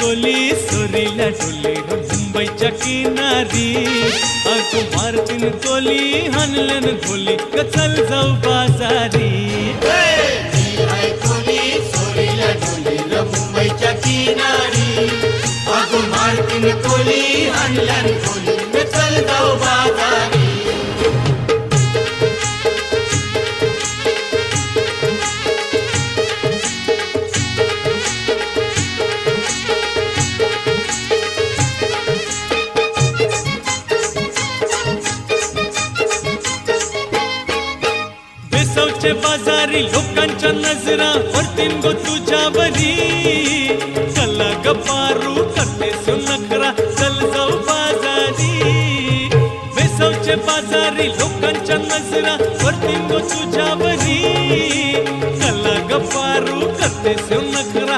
कोली सोरीला डोली मुंबईच्या किनारी अगो मारतीन कोली हाणलन खोली चल जाऊ बाजारी कोली सोरीला डोली मुंबईच्या किनारी अगो मारतीन कोली हाणलन खोली चल जाऊ बाजारी बेसवचे बाजारी लोकांच्या नजरा पडतीन गो तुझ्यावरी चला गपारू करते सुनखरा चल जाऊ बाजारी बेसवचे बाजारी लोकांच्या नजरा